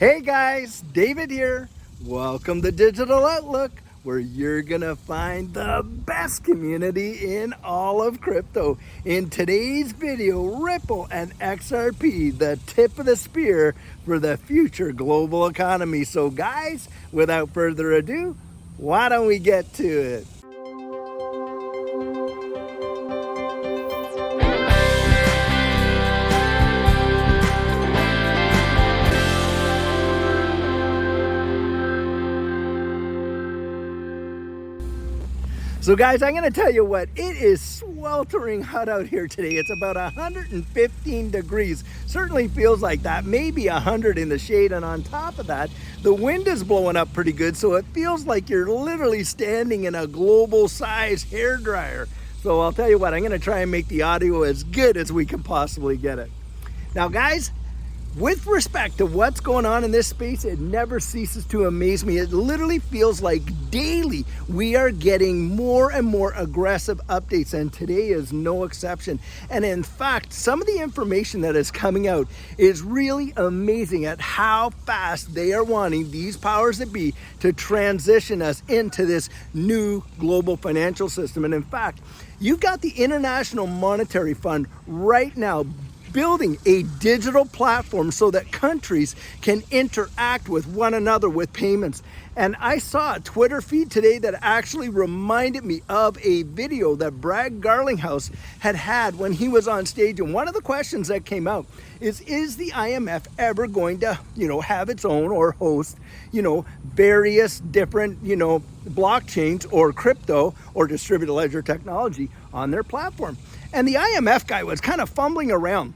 Hey guys, David here. Welcome to Digital Outlook, where you're gonna find the best community in all of crypto. In today's video, Ripple and XRP, the tip of the spear for the future global economy. So guys, without further ado, why don't we get to it? So guys, I'm gonna tell you what, it is sweltering hot out here today. It's about 115 degrees. Certainly feels like that, maybe 100 in the shade. And on top of that, the wind is blowing up pretty good. So it feels like you're literally standing in a global size hairdryer. So I'll tell you what, I'm gonna try and make the audio as good as we can possibly get it. Now guys, with respect to what's going on in this space, it never ceases to amaze me. It literally feels like daily we are getting more and more aggressive updates, and today is no exception. And in fact, some of the information that is coming out is really amazing at how fast they are wanting these powers that be to transition us into this new global financial system. And in fact, you've got the International Monetary Fund right now building a digital platform so that countries can interact with one another with payments. And I saw a Twitter feed today that actually reminded me of a video that Brad Garlinghouse had when he was on stage. And one of the questions that came out is the IMF ever going to, have its own or host, various different, blockchains or crypto or distributed ledger technology on their platform? And the IMF guy was kind of fumbling around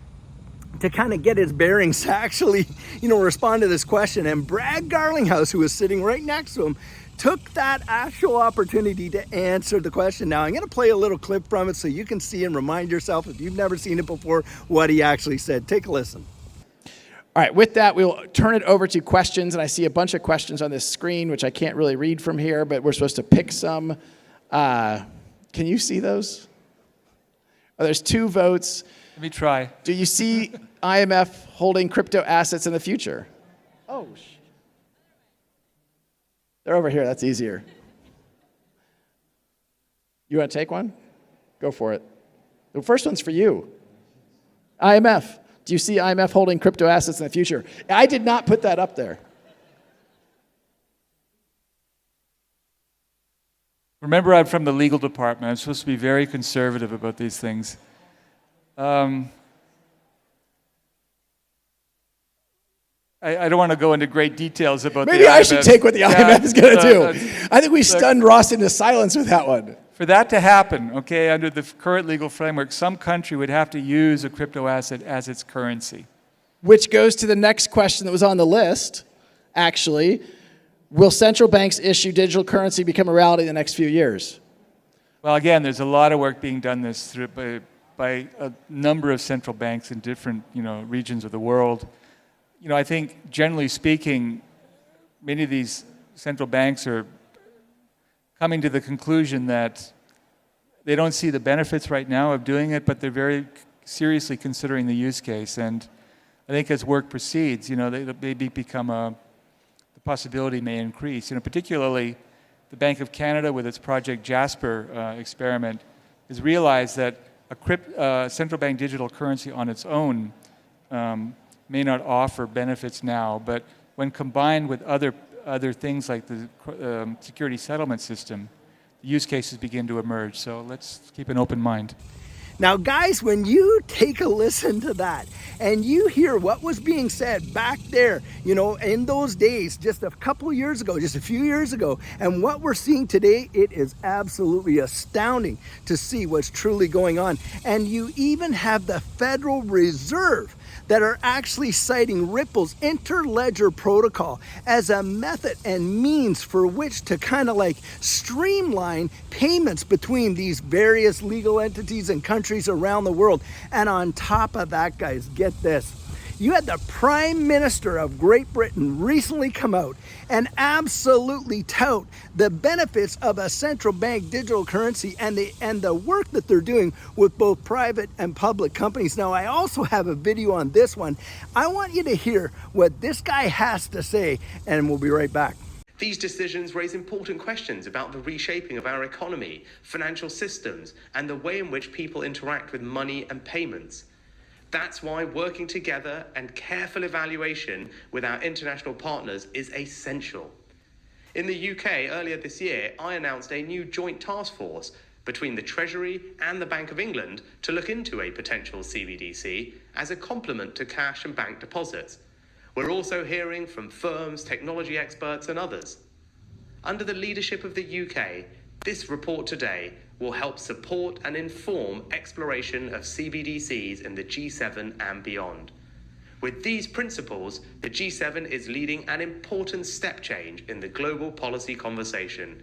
to kind of get his bearings to actually, respond to this question. And Brad Garlinghouse, who was sitting right next to him, took that actual opportunity to answer the question. Now, I'm going to play a little clip from it so you can see and remind yourself, if you've never seen it before, what he actually said. Take a listen. All right, with that, we'll turn it over to questions. And I see a bunch of questions on this screen, which I can't really read from here, but we're supposed to pick some. Can you see those? Oh, there's 2 votes. Let me try. Do you see IMF holding crypto assets in the future? Oh, they're over here. That's easier. You want to take one? Go for it. The first one's for you. IMF. Do you see IMF holding crypto assets in the future? I did not put that up there. Remember, I'm from the legal department. I'm supposed to be very conservative about these things. I don't want to go into great details about Maybe the IMF. I should take what the IMF is going to do. I think we stunned Ross into silence with that one. For that to happen, okay, under the current legal framework, some country would have to use a crypto asset as its currency. Which goes to the next question that was on the list, actually. Will central banks issue digital currency become a reality in the next few years? Well, again, there's a lot of work being done this through by a number of central banks in different, regions of the world. I think generally speaking, many of these central banks are coming to the conclusion that they don't see the benefits right now of doing it, but they're very seriously considering the use case. And I think as work proceeds, they maybe become the possibility may increase. Particularly the Bank of Canada with its Project Jasper experiment has realized that a central bank digital currency on its own may not offer benefits now, but when combined with other things like the security settlement system, the use cases begin to emerge. So let's keep an open mind. Now guys, when you take a listen to that and you hear what was being said back there, in those days, just a couple of years ago, just a few years ago, and what we're seeing today, it is absolutely astounding to see what's truly going on. And you even have the Federal Reserve that are actually citing Ripple's interledger protocol as a method and means for which to kind of like streamline payments between these various legal entities and countries around the world. And on top of that, guys, get this. You had the Prime Minister of Great Britain recently come out and absolutely tout the benefits of a central bank digital currency and the work that they're doing with both private and public companies. Now, I also have a video on this one. I want you to hear what this guy has to say, and we'll be right back. These decisions raise important questions about the reshaping of our economy, financial systems, and the way in which people interact with money and payments. That's why working together and careful evaluation with our international partners is essential. In the UK, earlier this year, I announced a new joint task force between the Treasury and the Bank of England to look into a potential CBDC as a complement to cash and bank deposits. We're also hearing from firms, technology experts, and others. Under the leadership of the UK, this report today will help support and inform exploration of CBDCs in the G7 and beyond. With these principles, the G7 is leading an important step change in the global policy conversation.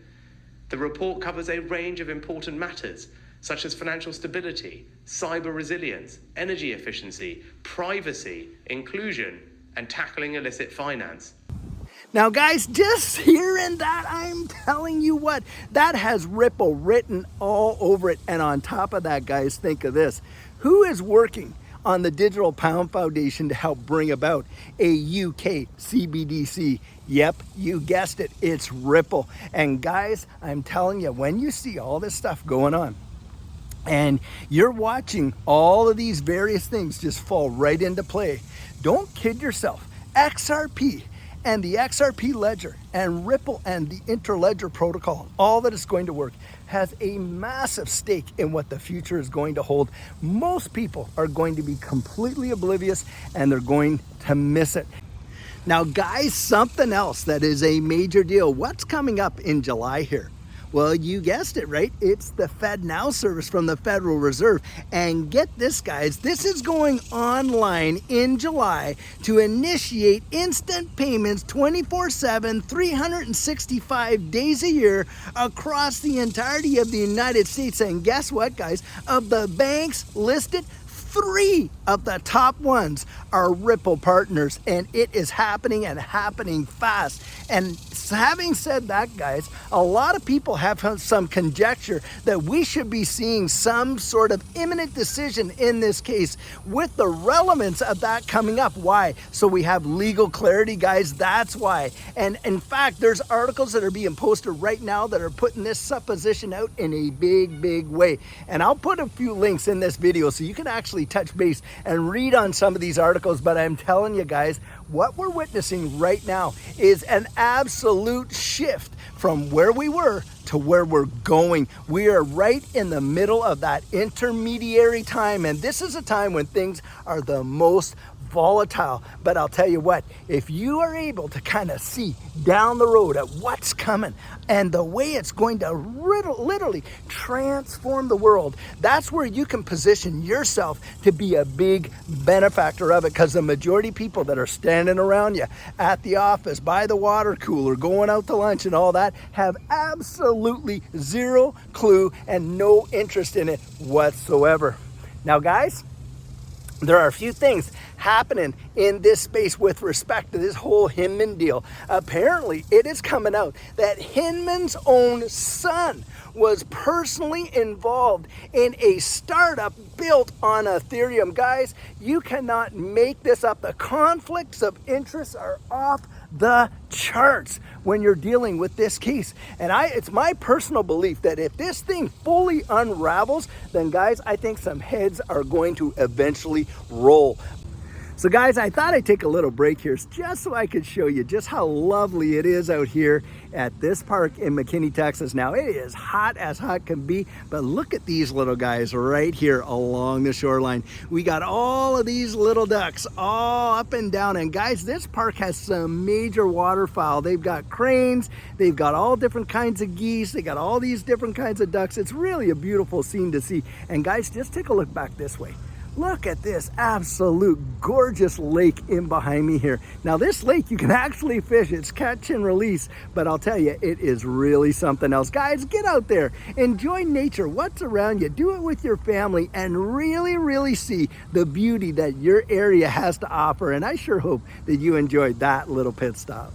The report covers a range of important matters, such as financial stability, cyber resilience, energy efficiency, privacy, inclusion, and tackling illicit finance. Now, guys, just hearing that, I'm telling you what, that has Ripple written all over it. And on top of that, guys, think of this. Who is working on the Digital Pound Foundation to help bring about a UK CBDC? Yep, you guessed it, it's Ripple. And guys, I'm telling you, when you see all this stuff going on, and you're watching all of these various things just fall right into play, don't kid yourself. XRP and the XRP ledger and Ripple and the interledger protocol, all that is going to work, has a massive stake in what the future is going to hold. Most people are going to be completely oblivious and they're going to miss it. Now, guys, something else that is a major deal. What's coming up in July here? Well, you guessed it, right? It's the Fed Now service from the Federal Reserve. And get this, guys, this is going online in July to initiate instant payments 24/7, 365 days a year across the entirety of the United States. And guess what, guys? Of the banks listed, 3 of the top ones are Ripple partners, and it is happening and happening fast. And having said that, guys, a lot of people have some conjecture that we should be seeing some sort of imminent decision in this case with the relevance of that coming up. Why? So we have legal clarity, guys. That's why. And in fact, there's articles that are being posted right now that are putting this supposition out in a big, big way. And I'll put a few links in this video so you can actually touch base and read on some of these articles. But I'm telling you, guys, what we're witnessing right now is an absolute shift from where we were to where we're going. We are right in the middle of that intermediary time, and this is a time when things are the most volatile. But I'll tell you what, if you are able to kind of see down the road at what's coming and the way it's going to literally transform the world, that's where you can position yourself to be a big benefactor of it, because the majority of people that are standing around you at the office, by the water cooler, going out to lunch and all that, have absolutely zero clue and no interest in it whatsoever. Now, guys, there are a few things happening in this space with respect to this whole Hinman deal. Apparently, it is coming out that Hinman's own son was personally involved in a startup built on Ethereum. Guys, you cannot make this up. The conflicts of interest are off the charts when you're dealing with this case. And it's my personal belief that if this thing fully unravels, then guys, I think some heads are going to eventually roll. So guys, I thought I'd take a little break here just so I could show you just how lovely it is out here at this park in McKinney, Texas. Now, it is hot as hot can be, but look at these little guys right here along the shoreline. We got all of these little ducks all up and down. And guys, this park has some major waterfowl. They've got cranes, they've got all different kinds of geese, they got all these different kinds of ducks. It's really a beautiful scene to see. And guys, just take a look back this way. Look at this absolute gorgeous lake in behind me here. Now this lake, you can actually fish. It's catch and release, but I'll tell you, it is really something else. Guys, get out there, enjoy nature, what's around you, do it with your family, and really see the beauty that your area has to offer. And I sure hope that you enjoyed that little pit stop.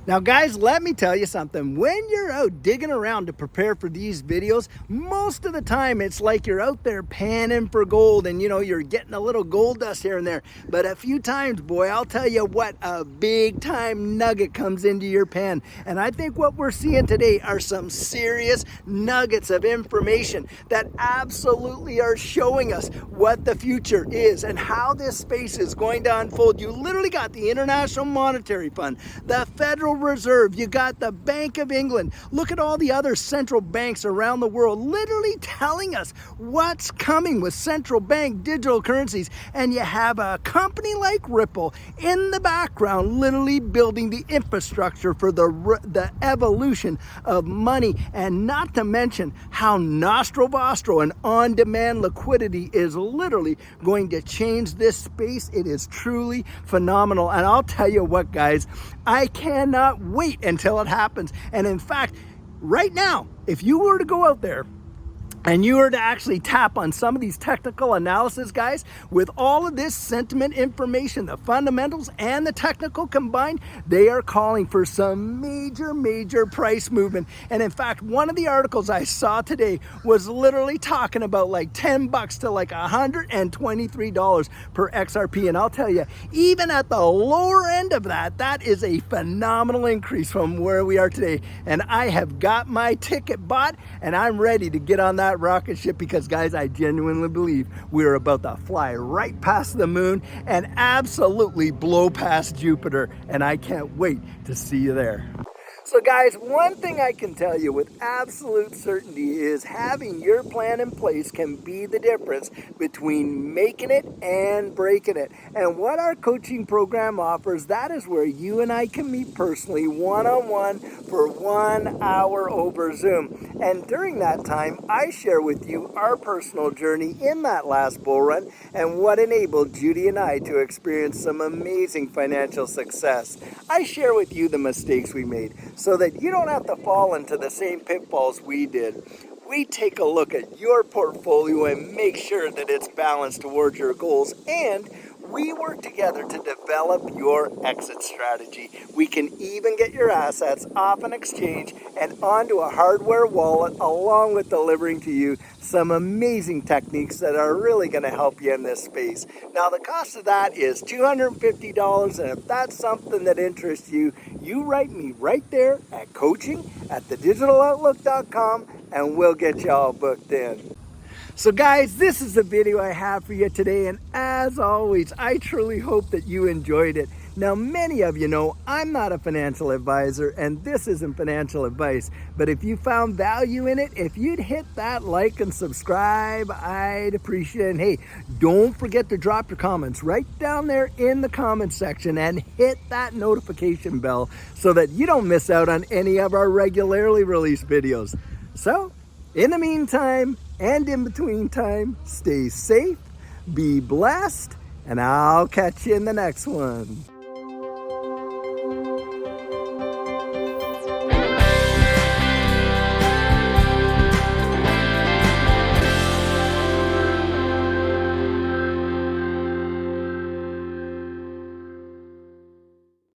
Now guys, let me tell you something. When you're out digging around to prepare for these videos, most of the time it's like you're out there panning for gold and you're getting a little gold dust here and there. But a few times, boy, I'll tell you what, a big time nugget comes into your pan. And I think what we're seeing today are some serious nuggets of information that absolutely are showing us what the future is and how this space is going to unfold. You literally got the International Monetary Fund, the Federal Reserve, you got the Bank of England. Look at all the other central banks around the world literally telling us what's coming with central bank digital currencies. And you have a company like Ripple in the background literally building the infrastructure for the evolution of money. And not to mention how nostro vostro and on-demand liquidity is literally going to change this space. It is truly phenomenal. And I'll tell you what, guys, I cannot wait until it happens. And in fact, right now, if you were to go out there and you were to actually tap on some of these technical analysis, guys, with all of this sentiment information, the fundamentals and the technical combined, they are calling for some major price movement. And in fact, one of the articles I saw today was literally talking about like $10 to like $123 per XRP. And I'll tell you, even at the lower end of that, that is a phenomenal increase from where we are today. And I have got my ticket bought and I'm ready to get on that rocket ship because, guys, I genuinely believe we're about to fly right past the moon and absolutely blow past Jupiter, and I can't wait to see you there. So guys, one thing I can tell you with absolute certainty is having your plan in place can be the difference between making it and breaking it. And what our coaching program offers, that is where you and I can meet personally one-on-one for 1 hour over Zoom. And during that time, I share with you our personal journey in that last bull run and what enabled Judy and I to experience some amazing financial success. I share with you the mistakes we made, so that you don't have to fall into the same pitfalls we did. We take a look at your portfolio and make sure that it's balanced towards your goals, and we work together to develop your exit strategy. We can even get your assets off an exchange and onto a hardware wallet, along with delivering to you some amazing techniques that are really going to help you in this space. Now, the cost of that is $250, and if that's something that interests you, you write me right there at coaching@thedigitaloutlook.com, and we'll get you all booked in. So guys, this is the video I have for you today, and as always, I truly hope that you enjoyed it. Now, many of you know I'm not a financial advisor, and this isn't financial advice, but if you found value in it, if you'd hit that like and subscribe, I'd appreciate it. And hey, don't forget to drop your comments right down there in the comments section and hit that notification bell so that you don't miss out on any of our regularly released videos. So, in the meantime, and in between time, stay safe, be blessed, and I'll catch you in the next one.